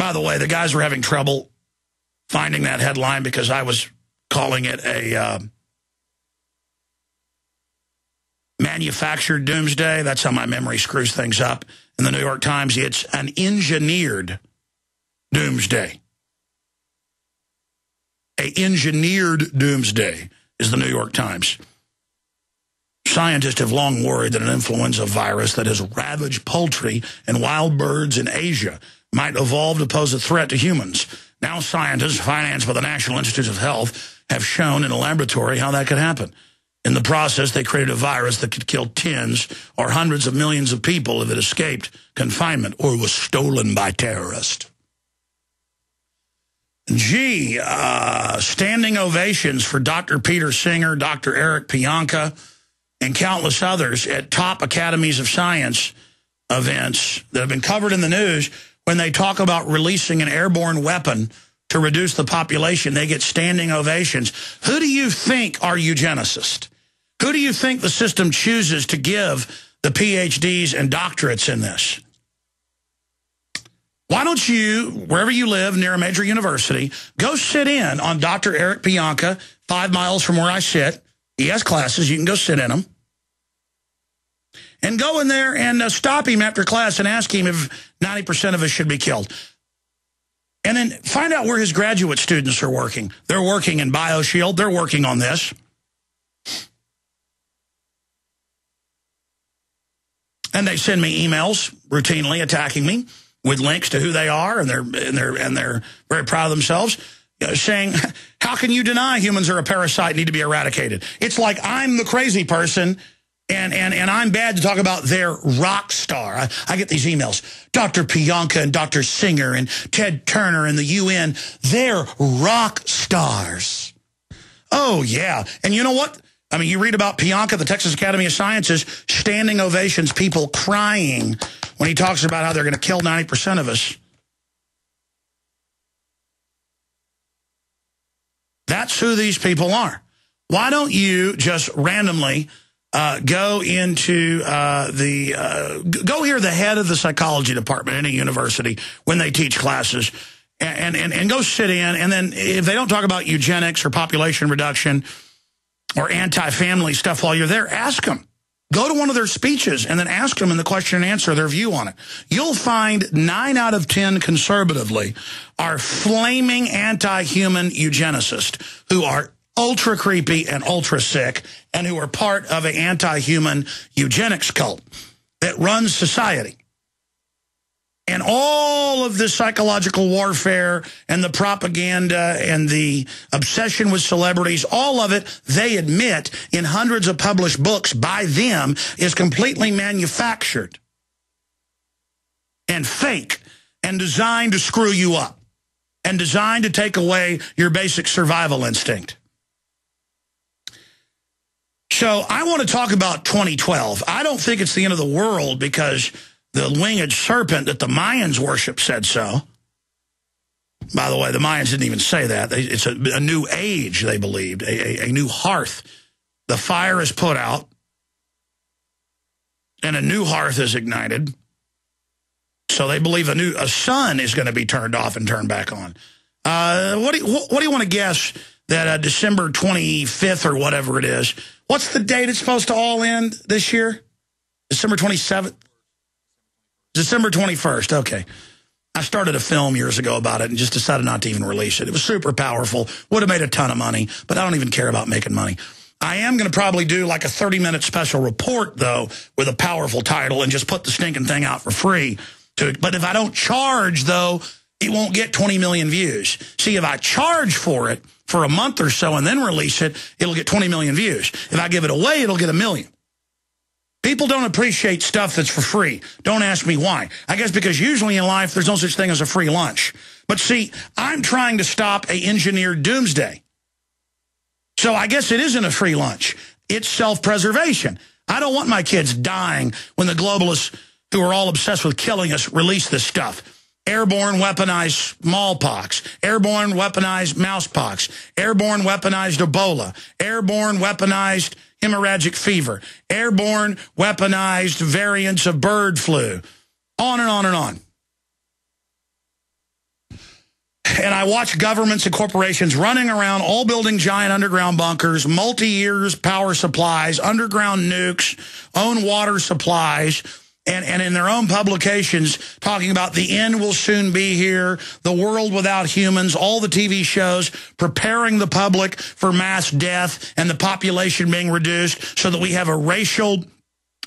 By the way, the guys were having trouble finding that headline because I was calling it a manufactured doomsday. That's how my memory screws things up. In the New York Times, it's an engineered doomsday. A engineered doomsday is the New York Times. Scientists have long worried that an influenza virus that has ravaged poultry and wild birds in Asia might evolve to pose a threat to humans. Now scientists, financed by the National Institutes of Health, have shown in a laboratory how that could happen. In the process, they created a virus that could kill tens or hundreds of millions of people if it escaped confinement or was stolen by terrorists. Gee, standing ovations for Dr. Peter Singer, Dr. Eric Pianka, and countless others at top academies of science events that have been covered in the news. When they talk about releasing an airborne weapon to reduce the population, they get standing ovations. Who do you think are eugenicists? Who do you think the system chooses to give the PhDs and doctorates in this? Why don't you, wherever you live near a major university, go sit in on Dr. Eric Pianka, 5 miles from where I sit. He has classes. You can go sit in them. And go in there and stop him after class and ask him if 90% of us should be killed. And then find out where his graduate students are working. They're working in BioShield. They're working on this. And they send me emails routinely attacking me with links to who they are, and they're very proud of themselves, saying, how can you deny humans are a parasite, need to be eradicated? It's like I'm the crazy person, and I'm bad to talk about their rock star. I get these emails. Dr. Pianka and Dr. Singer and Ted Turner and the UN, they're rock stars. Oh, yeah. And you know what? I mean, you read about Pianka, the Texas Academy of Sciences, standing ovations, people crying when he talks about how they're going to kill 90% of us. That's who these people are. Why don't you just randomly go into go hear the head of the psychology department in a university when they teach classes and go sit in, and then if they don't talk about eugenics or population reduction or anti-family stuff while you're there, ask them. Go to one of their speeches and then ask them in the question and answer their view on it. You'll find 9 out of 10 conservatively are flaming anti-human eugenicists who are ultra creepy and ultra sick and who are part of an anti-human eugenics cult that runs society. And all of the psychological warfare and the propaganda and the obsession with celebrities, all of it, they admit in hundreds of published books by them, is completely manufactured and fake and designed to screw you up and designed to take away your basic survival instinct. So I want to talk about 2012. I don't think it's the end of the world because the winged serpent that the Mayans worship said so. By the way, the Mayans didn't even say that. It's a new age, they believed, a new hearth. The fire is put out, and a new hearth is ignited. So they believe a sun is going to be turned off and turned back on. What do you want to guess that December 25th or whatever it is, what's the date it's supposed to all end this year? December 27th? December 21st, okay. I started a film years ago about it and just decided not to even release it. It was super powerful, would have made a ton of money, but I don't even care about making money. I am going to probably do like a 30-minute special report, though, with a powerful title and just put the stinking thing out for free. But if I don't charge, though, it won't get 20 million views. See, if I charge for it for a month or so and then release it, it'll get 20 million views. If I give it away, it'll get 1 million. People don't appreciate stuff that's for free. Don't ask me why. I guess because usually in life, there's no such thing as a free lunch. But see, I'm trying to stop an engineered doomsday. So I guess it isn't a free lunch. It's self-preservation. I don't want my kids dying when the globalists who are all obsessed with killing us release this stuff. Airborne weaponized smallpox, airborne weaponized mousepox, airborne weaponized Ebola, airborne weaponized hemorrhagic fever, airborne weaponized variants of bird flu, on and on and on. and I watch governments and corporations running around, all building giant underground bunkers, multi-years power supplies, underground nukes, own water supplies, and in their own publications talking about the end will soon be here, the world without humans, all the TV shows preparing the public for mass death and the population being reduced so that we have a racial,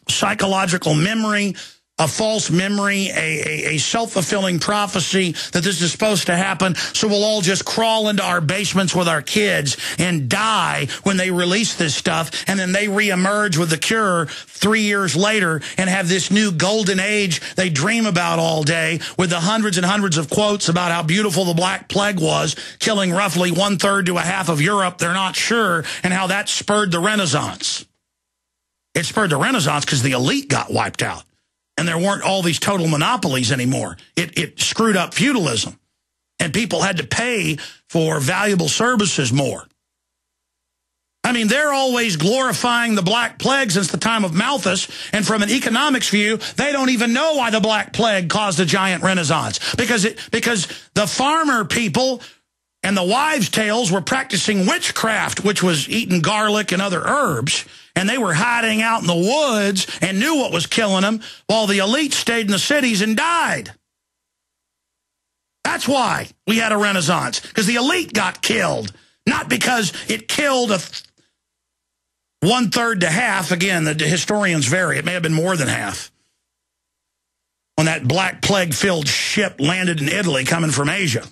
psychological memory, a false memory, a self-fulfilling prophecy that this is supposed to happen, so we'll all just crawl into our basements with our kids and die when they release this stuff, and then they reemerge with the cure 3 years later and have this new golden age they dream about all day with the hundreds and hundreds of quotes about how beautiful the Black Plague was, killing roughly 1/3 to a half of Europe, they're not sure, and how that spurred the Renaissance. It spurred the Renaissance because the elite got wiped out. And there weren't all these total monopolies anymore. It screwed up feudalism. And people had to pay for valuable services more. I mean, they're always glorifying the Black Plague since the time of Malthus. And from an economics view, they don't even know why the Black Plague caused a giant renaissance. Because the farmer people and the wives' tales were practicing witchcraft, which was eating garlic and other herbs. And they were hiding out in the woods and knew what was killing them, while the elite stayed in the cities and died. That's why we had a renaissance, because the elite got killed, not because it killed 1/3 to half. Again, the historians vary. It may have been more than half. When that Black Plague-filled ship landed in Italy coming from Asia.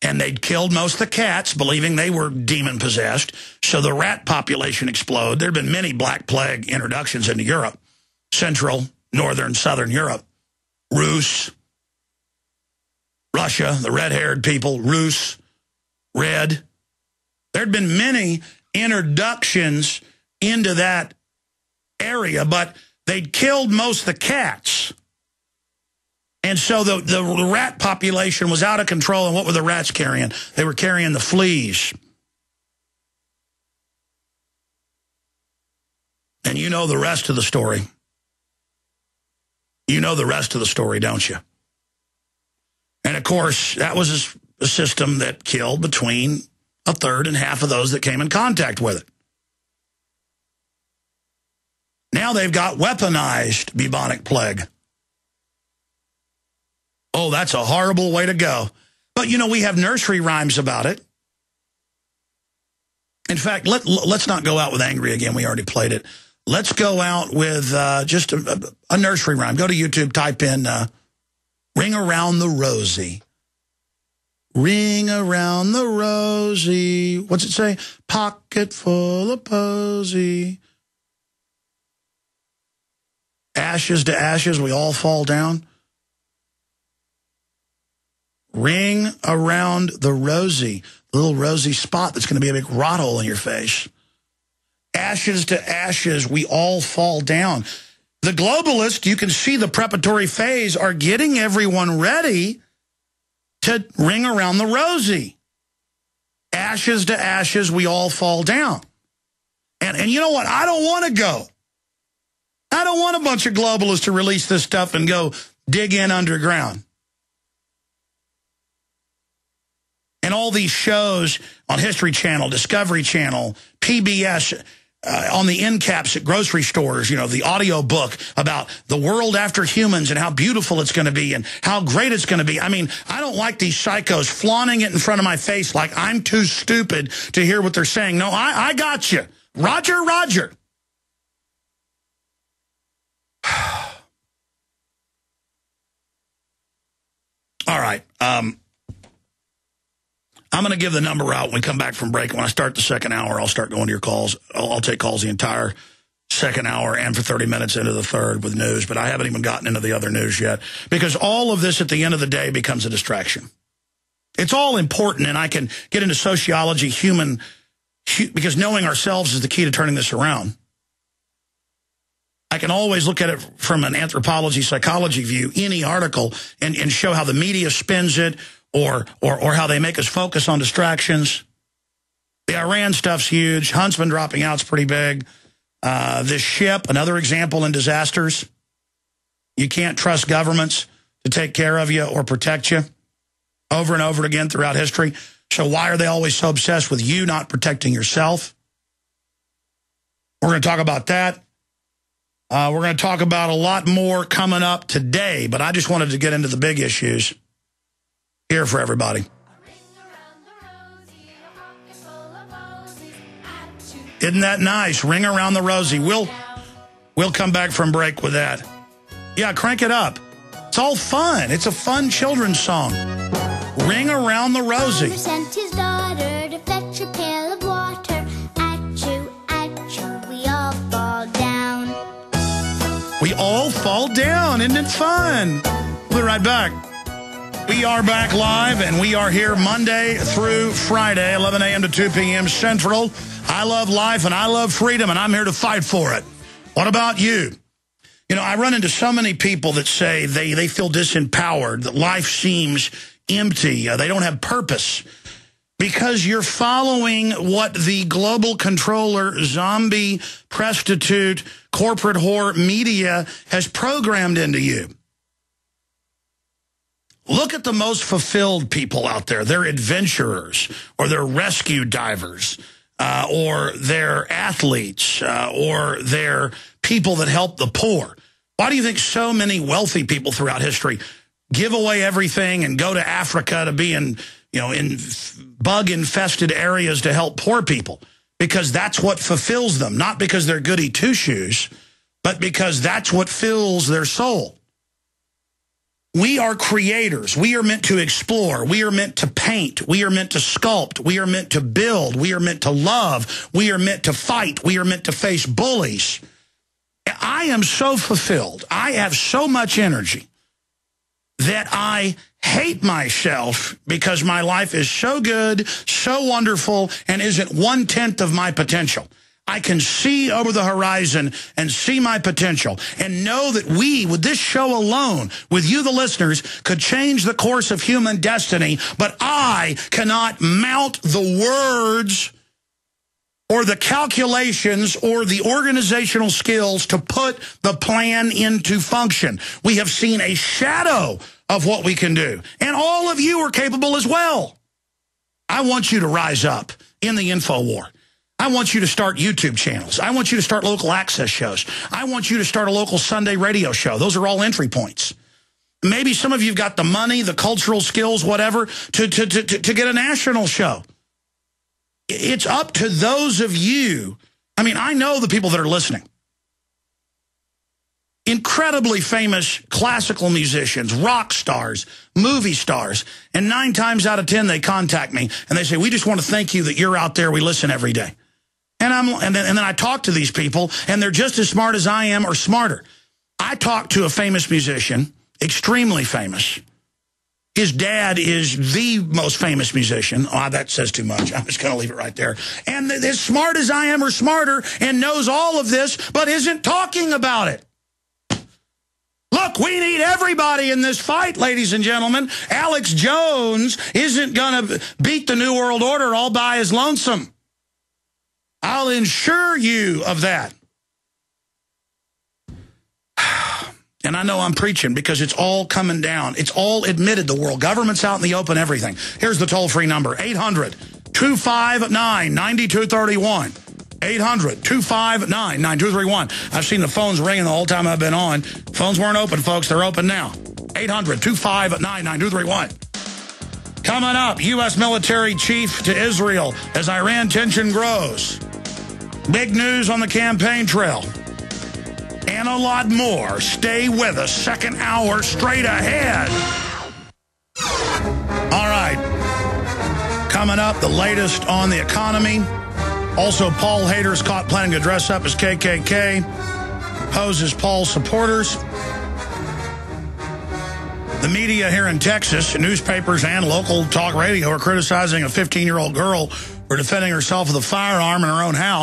And they'd killed most of the cats, believing they were demon-possessed. So the rat population exploded. There had been many Black Plague introductions into Europe. Central, Northern, Southern Europe. Rus, Russia, the red-haired people, Rus, red. There'd been many introductions into that area, but they'd killed most of the cats. And so the rat population was out of control. And what were the rats carrying? They were carrying the fleas. And you know the rest of the story. You know the rest of the story, don't you? And, of course, that was a system that killed between 1/3 and half of those that came in contact with it. Now they've got weaponized bubonic plague. Oh, that's a horrible way to go. But, you know, we have nursery rhymes about it. In fact, let's not go out with angry again. We already played it. Let's go out with just a nursery rhyme. Go to YouTube, type in Ring Around the Rosie. Ring around the rosy. What's it say? Pocket full of posy. Ashes to ashes, we all fall down. Ring around the rosy, little rosy spot that's going to be a big rot hole in your face. Ashes to ashes, we all fall down. The globalists, you can see the preparatory phase, are getting everyone ready to ring around the rosy. Ashes to ashes, we all fall down. And you know what? I don't want to go. I don't want a bunch of globalists to release this stuff and go dig in underground. And all these shows on History Channel, Discovery Channel, PBS, on the end caps at grocery stores, you know, the audio book about the world after humans and how beautiful it's going to be and how great it's going to be. I mean, I don't like these psychos flaunting it in front of my face like I'm too stupid to hear what they're saying. No, I got you. Roger, Roger. All right. I'm going to give the number out when we come back from break. When I start the second hour, I'll start going to your calls. I'll take calls the entire second hour and for 30 minutes into the third with news. But I haven't even gotten into the other news yet because all of this at the end of the day becomes a distraction. It's all important, and I can get into sociology, because knowing ourselves is the key to turning this around. I can always look at it from an anthropology, psychology view, any article, and show how the media spins it, or how they make us focus on distractions. The Iran stuff's huge. Hunstman dropping out's pretty big. This ship, another example in disasters. You can't trust governments to take care of you or protect you over and over again throughout history. So why are they always so obsessed with you not protecting yourself? We're going to talk about that. We're going to talk about a lot more coming up today, but I just wanted to get into the big issues here for everybody. Isn't that nice? Ring around the rosy. We'll come back from break with that. Yeah, crank it up. It's all fun. It's a fun children's song. Ring around the rosy. Sent his daughter to fetch a pail of water. Achoo, we all fall down. We all fall down. Isn't it fun? We'll be right back. We are back live, and we are here Monday through Friday, 11 a.m. to 2 p.m. Central. I love life, and I love freedom, and I'm here to fight for it. What about you? You know, I run into so many people that say they feel disempowered, that life seems empty, they don't have purpose, because you're following what the global controller, zombie, prostitute, corporate whore media has programmed into you. Look at the most fulfilled people out there. They're adventurers, or they're rescue divers, or they're athletes, or they're people that help the poor. Why do you think so many wealthy people throughout history give away everything and go to Africa to be in bug-infested areas to help poor people? Because that's what fulfills them, not because they're goody two-shoes, but because that's what fills their soul. We are creators. We are meant to explore. We are meant to paint. We are meant to sculpt. We are meant to build. We are meant to love. We are meant to fight. We are meant to face bullies. I am so fulfilled. I have so much energy that I hate myself because my life is so good, so wonderful, and isn't 1/10 of my potential. I can see over the horizon and see my potential and know that we, with this show alone, with you, the listeners, could change the course of human destiny, but I cannot mount the words or the calculations or the organizational skills to put the plan into function. We have seen a shadow of what we can do, and all of you are capable as well. I want you to rise up in the info war. I want you to start YouTube channels. I want you to start local access shows. I want you to start a local Sunday radio show. Those are all entry points. Maybe some of you've got the money, the cultural skills, whatever, to get a national show. It's up to those of you. I mean, I know the people that are listening. Incredibly famous classical musicians, rock stars, movie stars, and 9 times out of 10 they contact me and they say, we just want to thank you that you're out there. We listen every day. And then I talk to these people, and they're just as smart as I am or smarter. I talked to a famous musician, extremely famous. His dad is the most famous musician. Oh, that says too much. I'm just going to leave it right there. And as smart as I am or smarter and knows all of this, but isn't talking about it. Look, we need everybody in this fight, ladies and gentlemen. Alex Jones isn't going to beat the New World Order all by his lonesome. I'll ensure you of that. And I know I'm preaching because it's all coming down. It's all admitted, the world. Government's out in the open, everything. Here's the toll-free number, 800-259-9231. 800-259-9231. I've seen the phones ringing the whole time I've been on. Phones weren't open, folks. They're open now. 800-259-9231. Coming up, U.S. military chief to Israel as Iran tension grows. Big news on the campaign trail. And a lot more. Stay with us. Second hour straight ahead. All right. Coming up, the latest on the economy. Also, Paul Hader's caught planning to dress up as KKK. Poses Paul's supporters. The media here in Texas, newspapers and local talk radio, are criticizing a 15-year-old girl for defending herself with a firearm in her own house.